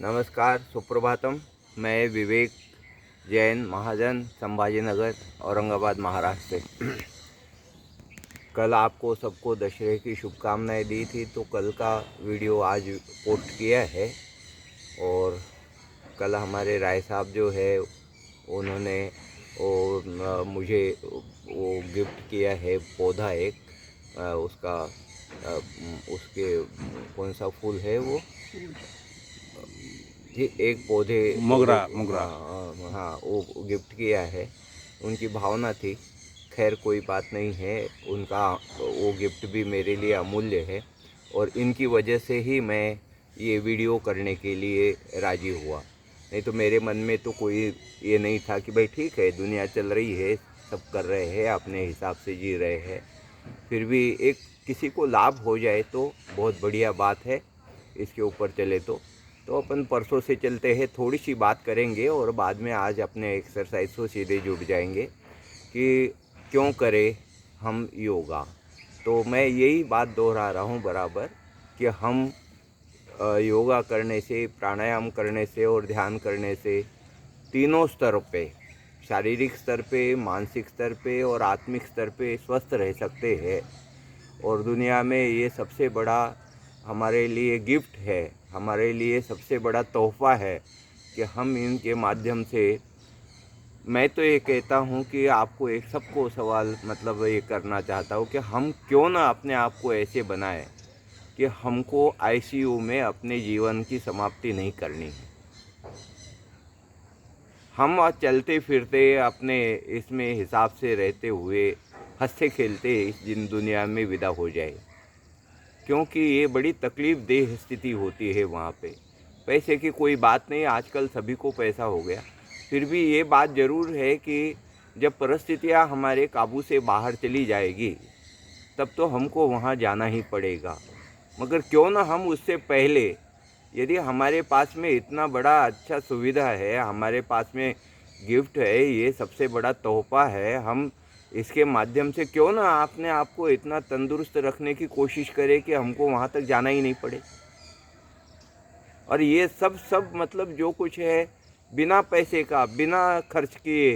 नमस्कार, सुप्रभातम। मैं विवेक जैन महाजन, संभाजीनगर, औरंगाबाद, महाराष्ट्र से। कल आपको सबको दशहरे की शुभकामनाएं दी थी, तो कल का वीडियो आज पोस्ट किया है। और कल हमारे राय साहब जो है उन्होंने मुझे वो गिफ्ट किया है पौधा एक, उसका उसके कौन सा फूल है वो जी, एक पौधे मोगरा। हाँ, वो गिफ्ट किया है। उनकी भावना थी। खैर कोई बात नहीं है, उनका वो गिफ्ट भी मेरे लिए अमूल्य है और इनकी वजह से ही मैं ये वीडियो करने के लिए राज़ी हुआ। नहीं तो मेरे मन में तो कोई ये नहीं था कि भाई ठीक है, दुनिया चल रही है, सब कर रहे हैं, अपने हिसाब से जी रहे हैं, फिर भी एक किसी को लाभ हो जाए तो बहुत बढ़िया बात है। इसके ऊपर चले तो अपन परसों से चलते हैं, थोड़ी सी बात करेंगे और बाद में आज अपने एक्सरसाइज से सीधे जुड़ जाएंगे कि क्यों करें हम योगा। तो मैं यही बात दोहरा रहा हूँ बराबर कि हम योगा करने से, प्राणायाम करने से और ध्यान करने से तीनों स्तर पे, शारीरिक स्तर पे, मानसिक स्तर पे और आत्मिक स्तर पे स्वस्थ रह सकते हैं। और दुनिया में ये सबसे बड़ा हमारे लिए गिफ्ट है, हमारे लिए सबसे बड़ा तोहफ़ा है कि हम इनके माध्यम से, मैं तो ये कहता हूँ कि आपको एक सबको सवाल मतलब ये करना चाहता हूँ कि हम क्यों ना अपने आप को ऐसे बनाएं कि हमको आईसीयू में अपने जीवन की समाप्ति नहीं करनी है। हम आज चलते फिरते अपने इसमें हिसाब से रहते हुए हंसते खेलते इस दुनिया में विदा हो जाए, क्योंकि ये बड़ी तकलीफ़ देह स्थिति होती है वहाँ पे। पैसे की कोई बात नहीं, आजकल सभी को पैसा हो गया, फिर भी ये बात ज़रूर है कि जब परिस्थितियाँ हमारे काबू से बाहर चली जाएगी तब तो हमको वहाँ जाना ही पड़ेगा। मगर क्यों ना हम उससे पहले, यदि हमारे पास में इतना बड़ा अच्छा सुविधा है, हमारे पास में गिफ्ट है, ये सबसे बड़ा तोहफ़ा है, हम इसके माध्यम से क्यों ना अपने आप को इतना तंदुरुस्त रखने की कोशिश करें कि हमको वहाँ तक जाना ही नहीं पड़े। और ये सब मतलब जो कुछ है बिना पैसे का, बिना खर्च किए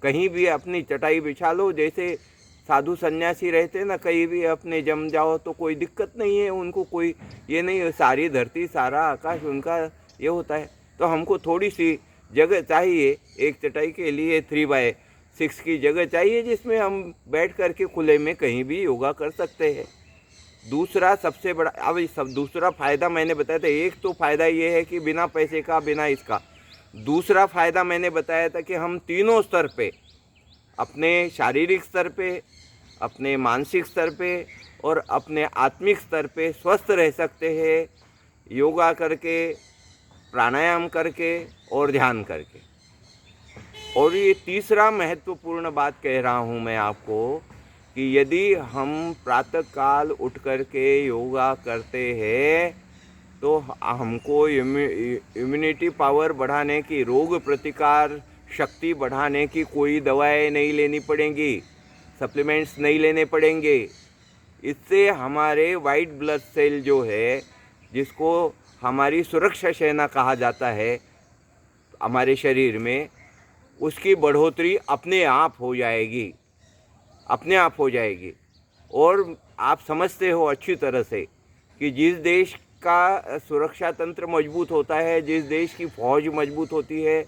कहीं भी अपनी चटाई बिछा लो, जैसे साधु सन्यासी रहते ना, कहीं भी अपने जम जाओ तो कोई दिक्कत नहीं है उनको, कोई ये नहीं, सारी धरती सारा आकाश उनका ये होता है। तो हमको थोड़ी सी जगह चाहिए, एक चटाई के लिए 3x6 की जगह चाहिए जिसमें हम बैठ कर के खुले में कहीं भी योगा कर सकते हैं। दूसरा सबसे बड़ा, अब सब दूसरा फ़ायदा मैंने बताया था, एक तो फ़ायदा ये है कि बिना पैसे का, बिना इसका। दूसरा फ़ायदा मैंने बताया था कि हम तीनों स्तर पे, अपने शारीरिक स्तर पे, अपने मानसिक स्तर पे और अपने आत्मिक स्तर पे स्वस्थ रह सकते हैं योगा करके, प्राणायाम करके और ध्यान करके। और ये तीसरा महत्वपूर्ण बात कह रहा हूँ मैं आपको कि यदि हम प्रातःकाल उठ कर के योगा करते हैं तो हमको इम्यूनिटी पावर बढ़ाने की, रोग प्रतिकार शक्ति बढ़ाने की कोई दवाएं नहीं लेनी पड़ेंगी, सप्लीमेंट्स नहीं लेने पड़ेंगे। इससे हमारे वाइट ब्लड सेल जो है, जिसको हमारी सुरक्षा सेना कहा जाता है हमारे शरीर में, उसकी बढ़ोतरी अपने आप हो जाएगी, अपने आप हो जाएगी। और आप समझते हो अच्छी तरह से कि जिस देश का सुरक्षा तंत्र मजबूत होता है, जिस देश की फ़ौज मजबूत होती है,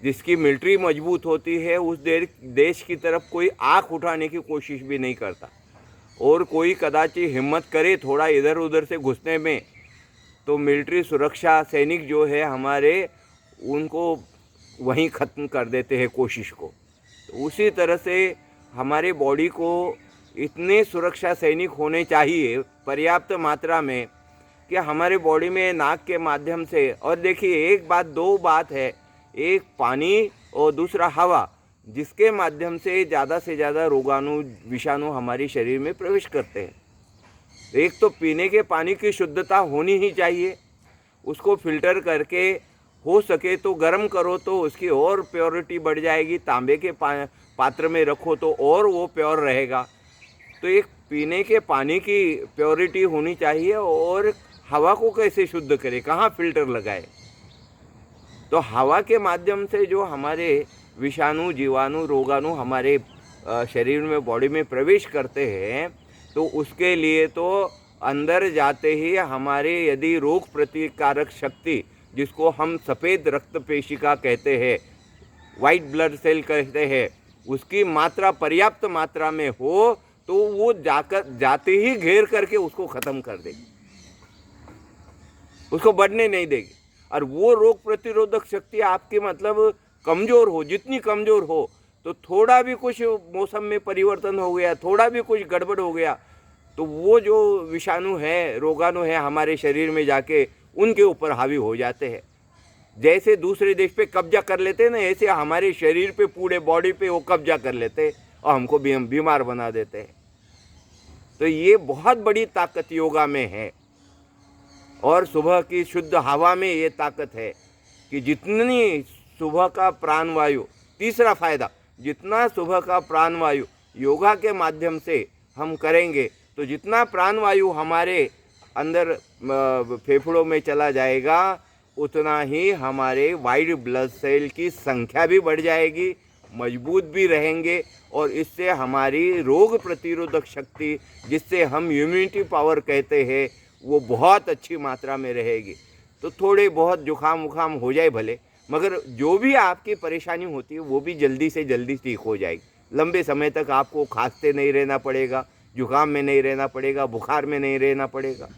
जिसकी मिलिट्री मजबूत होती है, उस देश की तरफ कोई आँख उठाने की कोशिश भी नहीं करता। और कोई कदाचित हिम्मत करे थोड़ा इधर उधर से घुसने में, तो मिलिट्री सुरक्षा सैनिक जो है हमारे, उनको वहीं ख़त्म कर देते हैं कोशिश को। तो उसी तरह से हमारे बॉडी को इतने सुरक्षा सैनिक होने चाहिए पर्याप्त मात्रा में कि हमारे बॉडी में नाक के माध्यम से, और देखिए एक बात, दो बात है, एक पानी और दूसरा हवा, जिसके माध्यम से ज़्यादा रोगाणु, विषाणु हमारे शरीर में प्रवेश करते हैं। एक तो पीने के पानी की शुद्धता होनी ही चाहिए, उसको फिल्टर करके हो सके तो गर्म करो तो उसकी और प्योरिटी बढ़ जाएगी, तांबे के पात्र में रखो तो और वो प्योर रहेगा। तो एक पीने के पानी की प्योरिटी होनी चाहिए और हवा को कैसे शुद्ध करे, कहाँ फिल्टर लगाए। तो हवा के माध्यम से जो हमारे विषाणु, जीवाणु, रोगाणु हमारे शरीर में, बॉडी में प्रवेश करते हैं, तो उसके लिए तो अंदर जाते ही हमारे यदि रोग प्रतिकारक शक्ति, जिसको हम सफ़ेद रक्त पेशिका कहते हैं, वाइट ब्लड सेल कहते हैं, उसकी मात्रा पर्याप्त मात्रा में हो तो वो जाते ही घेर करके उसको ख़त्म कर देगी, उसको बढ़ने नहीं देगी। और वो रोग प्रतिरोधक शक्ति आपकी मतलब कमज़ोर हो, जितनी कमज़ोर हो, तो थोड़ा भी कुछ मौसम में परिवर्तन हो गया, थोड़ा भी कुछ गड़बड़ हो गया, तो वो जो विषाणु है, रोगाणु है, हमारे शरीर में जाके उनके ऊपर हावी हो जाते हैं। जैसे दूसरे देश पे कब्जा कर लेते हैं ना, ऐसे हमारे शरीर पे, पूरे बॉडी पे वो कब्जा कर लेते हैं और हमको भी हम बीमार बना देते हैं। तो ये बहुत बड़ी ताकत योगा में है। और सुबह की शुद्ध हवा में ये ताकत है कि जितनी सुबह का प्राणवायु, तीसरा फायदा, जितना सुबह का प्राणवायु योगा के माध्यम से हम करेंगे, तो जितना प्राणवायु हमारे अंदर फेफड़ों में चला जाएगा, उतना ही हमारे वाइट ब्लड सेल की संख्या भी बढ़ जाएगी, मजबूत भी रहेंगे, और इससे हमारी रोग प्रतिरोधक शक्ति, जिससे हम इम्यूनिटी पावर कहते हैं, वो बहुत अच्छी मात्रा में रहेगी। तो थोड़े बहुत जुकाम वुकाम हो जाए भले, मगर जो भी आपकी परेशानी होती है वो भी जल्दी से जल्दी ठीक हो जाएगी। लंबे समय तक आपको खांसते नहीं रहना पड़ेगा, जुकाम में नहीं रहना पड़ेगा, बुखार में नहीं रहना पड़ेगा।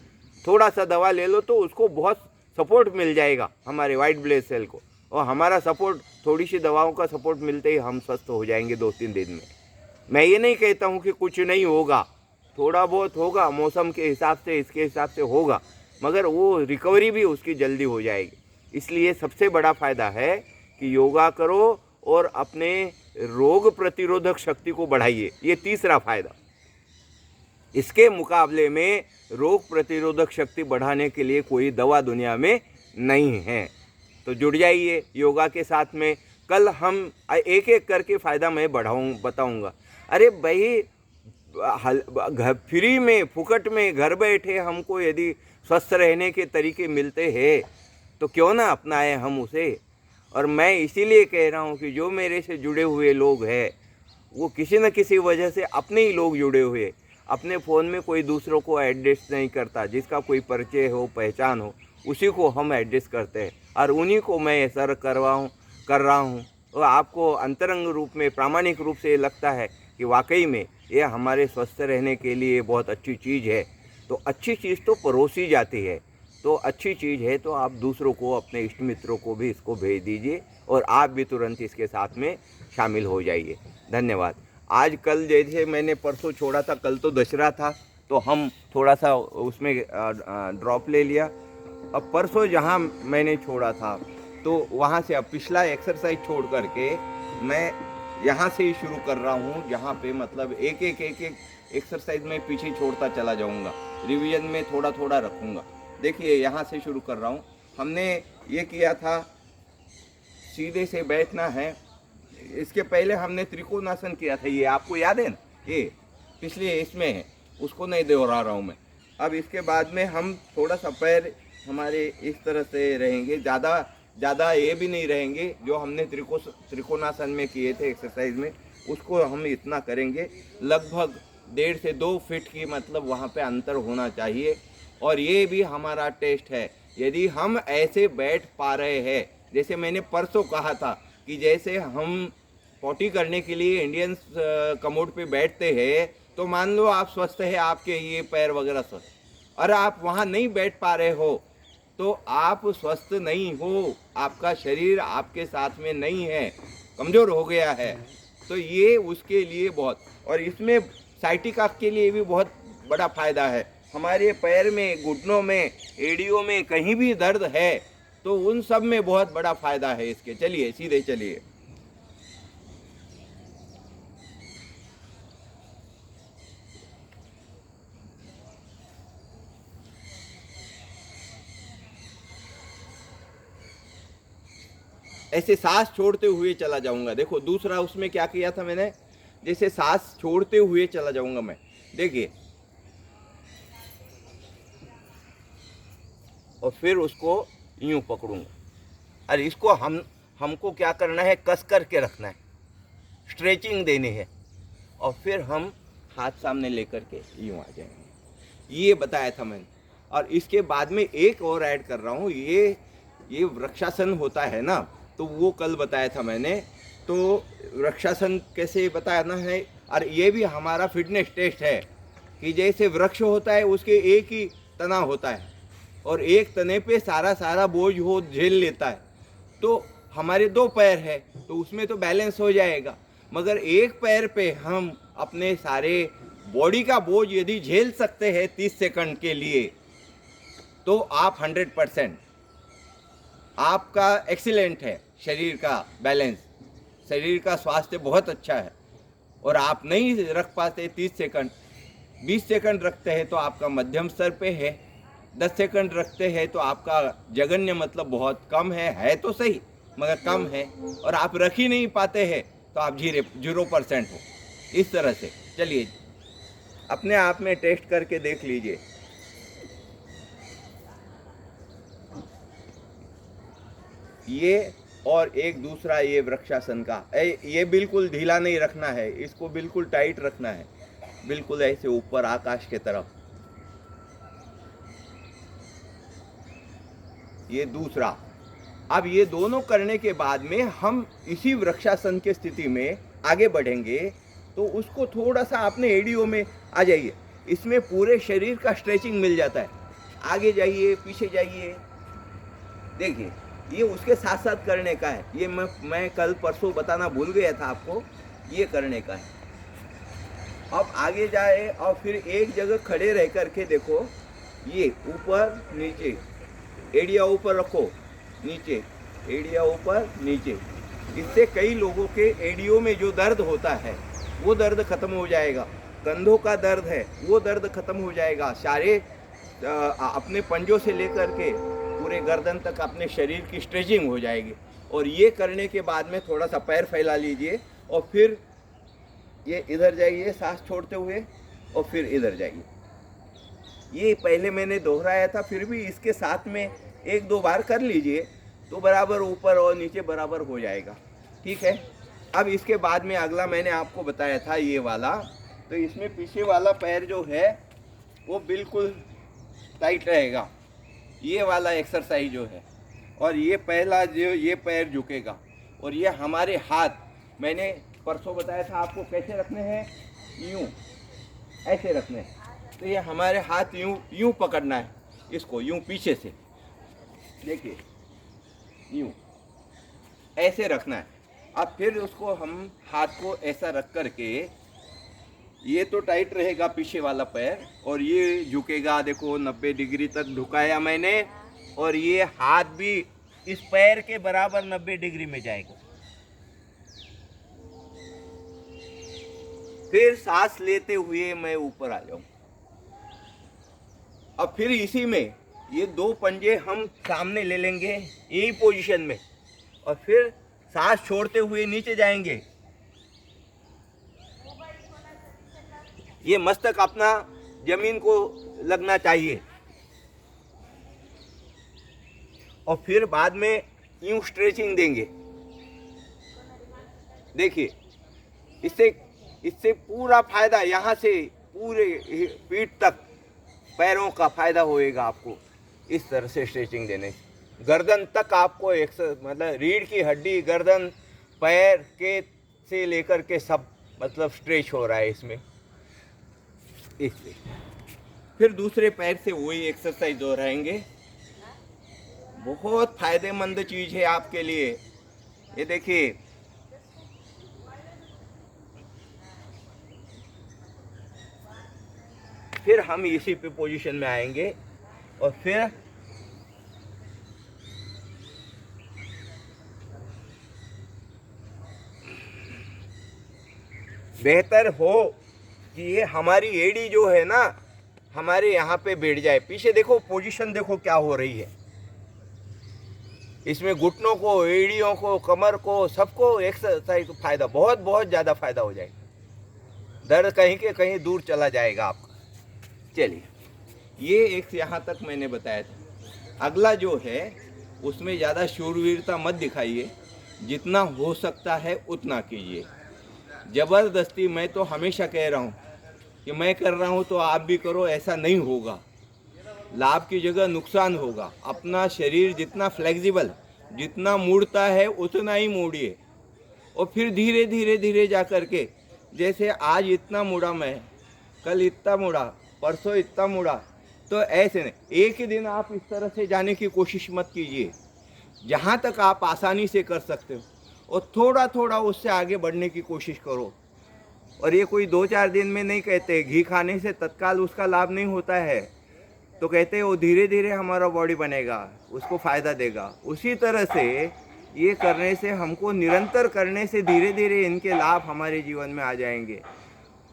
थोड़ा सा दवा ले लो तो उसको बहुत सपोर्ट मिल जाएगा हमारे वाइट ब्लड सेल को, और हमारा सपोर्ट, थोड़ी सी दवाओं का सपोर्ट मिलते ही हम स्वस्थ हो जाएंगे 2-3 दिन में। मैं ये नहीं कहता हूँ कि कुछ नहीं होगा, थोड़ा बहुत होगा, मौसम के हिसाब से, इसके हिसाब से होगा, मगर वो रिकवरी भी उसकी जल्दी हो जाएगी। इसलिए सबसे बड़ा फ़ायदा है कि योगा करो और अपने रोग प्रतिरोधक शक्ति को बढ़ाइए। ये तीसरा फ़ायदा। इसके मुकाबले में रोग प्रतिरोधक शक्ति बढ़ाने के लिए कोई दवा दुनिया में नहीं है। तो जुड़ जाइए योगा के साथ में। कल हम एक एक करके फ़ायदा मैं बताऊंगा। अरे भाई, फ्री में, फुकट में, घर बैठे हमको यदि स्वस्थ रहने के तरीके मिलते हैं तो क्यों ना अपनाएं हम उसे। और मैं इसीलिए कह रहा हूँ कि जो मेरे से जुड़े हुए लोग हैं, वो किसी न किसी वजह से अपने ही लोग जुड़े हुए, अपने फ़ोन में कोई दूसरों को एडजस्ट नहीं करता। जिसका कोई परिचय हो, पहचान हो, उसी को हम एडजस्ट करते हैं, और उन्हीं को मैं असर कर रहा हूँ। और आपको अंतरंग रूप में, प्रामाणिक रूप से ये लगता है कि वाकई में ये हमारे स्वस्थ रहने के लिए बहुत अच्छी चीज़ है। तो अच्छी चीज़ तो परोसी जाती है, तो अच्छी चीज़ है तो आप दूसरों को, अपने इष्ट मित्रों को भी इसको भेज दीजिए, और आप भी तुरंत इसके साथ में शामिल हो जाइए। धन्यवाद। आज कल जैसे मैंने परसों छोड़ा था, कल तो दशहरा था, तो हम थोड़ा सा उसमें ड्रॉप ले लिया। अब परसों जहाँ मैंने छोड़ा था, तो वहाँ से अब पिछला एक्सरसाइज छोड़ करके मैं यहाँ से ही शुरू कर रहा हूँ, जहाँ पे मतलब एक एक एक्सरसाइज में पीछे छोड़ता चला जाऊँगा, रिवीजन में थोड़ा थोड़ा रखूँगा। देखिए यहाँ से शुरू कर रहा हूँ। हमने ये किया था, सीधे से बैठना है। इसके पहले हमने त्रिकोणासन किया था, ये आपको याद है ना, ये पिछले इसमें है, उसको नहीं दोहरा रहा हूँ मैं। अब इसके बाद में हम थोड़ा सा पैर हमारे इस तरह से रहेंगे, ज़्यादा ये भी नहीं रहेंगे। जो हमने त्रिकोणासन में किए थे एक्सरसाइज में, उसको हम इतना करेंगे। लगभग 1.5 से 2 फीट की मतलब वहाँ पे अंतर होना चाहिए। और ये भी हमारा टेस्ट है, यदि हम ऐसे बैठ पा रहे हैं, जैसे मैंने परसों कहा था कि जैसे हम पॉटी करने के लिए इंडियंस कमोड पे बैठते हैं, तो मान लो आप स्वस्थ है, आपके ये पैर वगैरह स्वस्थ, और आप वहाँ नहीं बैठ पा रहे हो, तो आप स्वस्थ नहीं हो, आपका शरीर आपके साथ में नहीं है, कमज़ोर हो गया है। तो ये उसके लिए बहुत, और इसमें साइटिका के लिए भी बहुत बड़ा फ़ायदा है। हमारे पैर में, घुटनों में, एड़ियों में कहीं भी दर्द है तो उन सब में बहुत बड़ा फ़ायदा है इसके। चलिए सीधे चलिए। ऐसे सांस छोड़ते हुए चला जाऊंगा। देखो दूसरा उसमें क्या किया था मैंने, जैसे सांस छोड़ते हुए चला जाऊंगा मैं। देखिए और फिर उसको यूँ पकड़ूँगा। और इसको हमको क्या करना है, कस कर के रखना है, स्ट्रेचिंग देनी है, और फिर हम हाथ सामने लेकर के यूँ आ जाएंगे। ये बताया था मैंने। और इसके बाद में एक और ऐड कर रहा हूँ, ये वृक्षासन होता है ना, तो वो कल बताया था मैंने। तो वृक्षासन कैसे बताना है, और ये भी हमारा फिटनेस टेस्ट है कि जैसे वृक्ष होता है उसके एक ही तना होता है और एक तने पे सारा बोझ हो झेल लेता है। तो हमारे 2 पैर है तो उसमें तो बैलेंस हो जाएगा, मगर एक पैर पे हम अपने सारे बॉडी का बोझ यदि झेल सकते हैं 30 सेकंड के लिए, तो आप 100% आपका एक्सीलेंट है। शरीर का बैलेंस, शरीर का स्वास्थ्य बहुत अच्छा है। और आप नहीं रख पाते 30 सेकंड, 20 सेकंड रखते हैं तो आपका मध्यम स्तर पे है, 10 सेकंड रखते हैं तो आपका जघन्य मतलब बहुत कम है तो सही मगर कम है, और आप रख ही नहीं पाते हैं तो आप 0% हो। इस तरह से चलिए अपने आप में टेस्ट करके देख लीजिए। ये और एक दूसरा ये वृक्षासन का, ये बिल्कुल ढीला नहीं रखना है, इसको बिल्कुल टाइट रखना है, बिल्कुल ऐसे ऊपर आकाश के तरफ। ये दूसरा। अब ये दोनों करने के बाद में हम इसी वृक्षासन की स्थिति में आगे बढ़ेंगे। तो उसको थोड़ा सा अपने एडियो में आ जाइए, इसमें पूरे शरीर का स्ट्रेचिंग मिल जाता है। आगे जाइए, पीछे जाइए, देखिए ये उसके साथ साथ करने का है। ये मैं कल परसों बताना भूल गया था आपको, ये करने का है। अब आगे जाए और फिर एक जगह खड़े रह करके देखो, ये ऊपर नीचे, एड़िया ऊपर रखो, नीचे, एड़िया ऊपर नीचे। इससे कई लोगों के एड़ियों में जो दर्द होता है वो दर्द खत्म हो जाएगा, कंधों का दर्द है वो दर्द खत्म हो जाएगा। सारे अपने पंजों से लेकर के पूरे गर्दन तक अपने शरीर की स्ट्रेचिंग हो जाएगी। और ये करने के बाद में थोड़ा सा पैर फैला लीजिए और फिर ये इधर जाइए सांस छोड़ते हुए, और फिर इधर जाइए। ये पहले मैंने दोहराया था, फिर भी इसके साथ में 1-2 बार कर लीजिए तो बराबर ऊपर और नीचे बराबर हो जाएगा। ठीक है। अब इसके बाद में अगला मैंने आपको बताया था ये वाला, तो इसमें पीछे वाला पैर जो है वो बिल्कुल टाइट रहेगा, ये वाला एक्सरसाइज जो है। और ये पहला जो ये पैर झुकेगा, और ये हमारे हाथ मैंने परसों बताया था आपको कैसे रखने हैं, यूँ ऐसे रखने हैं। तो ये हमारे हाथ यूँ पकड़ना है, इसको यूँ पीछे से देखिए, यूँ ऐसे रखना है। अब फिर उसको हम हाथ को ऐसा रख करके, ये तो टाइट रहेगा पीछे वाला पैर, और ये झुकेगा, देखो 90 डिग्री तक झुकाया मैंने, और ये हाथ भी इस पैर के बराबर 90 डिग्री में जाएगा। फिर सांस लेते हुए मैं ऊपर आ जाऊं। अब फिर इसी में ये 2 पंजे हम सामने ले लेंगे यही पोजीशन में, और फिर सांस छोड़ते हुए नीचे जाएंगे। ये मस्तक अपना जमीन को लगना चाहिए, और फिर बाद में यूं स्ट्रेचिंग देंगे। देखिए इससे पूरा फायदा, यहाँ से पूरे पीठ तक पैरों का फायदा होएगा आपको। इस तरह से स्ट्रेचिंग देने गर्दन तक आपको मतलब रीढ़ की हड्डी, गर्दन, पैर के से लेकर के सब मतलब स्ट्रेच हो रहा है इसमें। इसलिए फिर दूसरे पैर से वही एक्सरसाइज दोहराएंगे। बहुत फायदेमंद चीज़ है आपके लिए। ये देखिए, फिर हम इसी पे पोजीशन में आएंगे, और फिर बेहतर हो कि ये हमारी एड़ी जो है ना हमारे यहाँ पे बैठ जाए। पीछे देखो पोजीशन, देखो क्या हो रही है। इसमें घुटनों को, एड़ियों को, कमर को, सबको एक्सरसाइज फायदा, बहुत बहुत ज़्यादा फायदा हो जाएगा। दर्द कहीं के कहीं दूर चला जाएगा आपका। चलिए, ये एक यहाँ तक मैंने बताया था। अगला जो है उसमें ज़्यादा शूरवीरता मत दिखाइए, जितना हो सकता है उतना कीजिए। ज़बरदस्ती मैं तो हमेशा कह रहा हूँ कि मैं कर रहा हूँ तो आप भी करो, ऐसा नहीं होगा। लाभ की जगह नुकसान होगा। अपना शरीर जितना फ्लेक्सिबल, जितना मुड़ता है उतना ही मोड़िए, और फिर धीरे धीरे धीरे जा कर के, जैसे आज इतना मुड़ा मैं, कल इतना मुड़ा, परसों इतना मुड़ा, तो ऐसे नहीं। एक ही दिन आप इस तरह से जाने की कोशिश मत कीजिए। जहाँ तक आप आसानी से कर सकते हो और थोड़ा थोड़ा उससे आगे बढ़ने की कोशिश करो। और ये कोई 2-4 दिन में नहीं कहते, घी खाने से तत्काल उसका लाभ नहीं होता है, तो कहते हैं वो धीरे धीरे हमारा बॉडी बनेगा, उसको फ़ायदा देगा। उसी तरह से ये करने से, हमको निरंतर करने से धीरे धीरे इनके लाभ हमारे जीवन में आ जाएंगे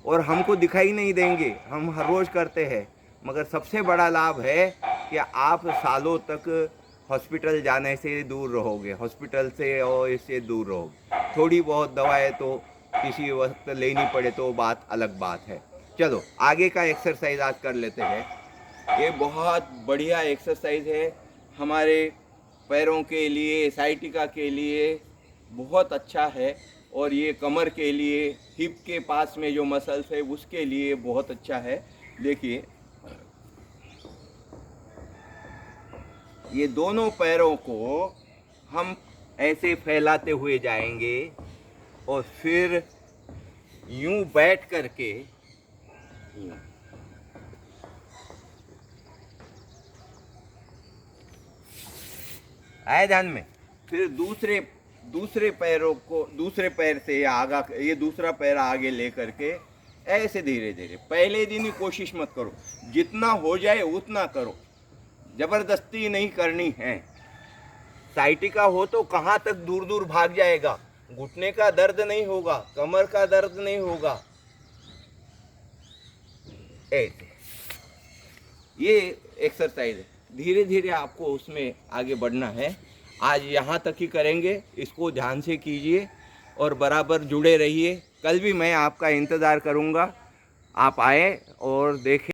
और हमको दिखाई नहीं देंगे। हम हर रोज़ करते हैं, मगर सबसे बड़ा लाभ है कि आप सालों तक हॉस्पिटल जाने से दूर रहोगे, हॉस्पिटल से और इससे दूर रहोगे। थोड़ी बहुत दवाएं तो किसी वक्त लेनी पड़े तो बात अलग बात है। चलो आगे का एक्सरसाइज आज कर लेते हैं। ये बहुत बढ़िया एक्सरसाइज है हमारे पैरों के लिए, साइटिका के लिए बहुत अच्छा है, और ये कमर के लिए, हिप के पास में जो मसल्स है उसके लिए बहुत अच्छा है। देखिए, ये दोनों पैरों को हम ऐसे फैलाते हुए जाएंगे और फिर यूं बैठ करके यूं आए ध्यान में। फिर दूसरे पैरों को, दूसरे पैर से आगा, ये दूसरा पैर आगे ले करके ऐसे धीरे धीरे। पहले दिन ही कोशिश मत करो, जितना हो जाए उतना करो, जबरदस्ती नहीं करनी है। साइटिका हो तो कहाँ तक दूर दूर भाग जाएगा, घुटने का दर्द नहीं होगा, कमर का दर्द नहीं होगा। ऐसे ये एक्सरसाइज है, धीरे धीरे आपको उसमें आगे बढ़ना है। आज यहाँ तक ही करेंगे, इसको ध्यान से कीजिए और बराबर जुड़े रहिए। कल भी मैं आपका इंतज़ार करूँगा, आप आए और देखें।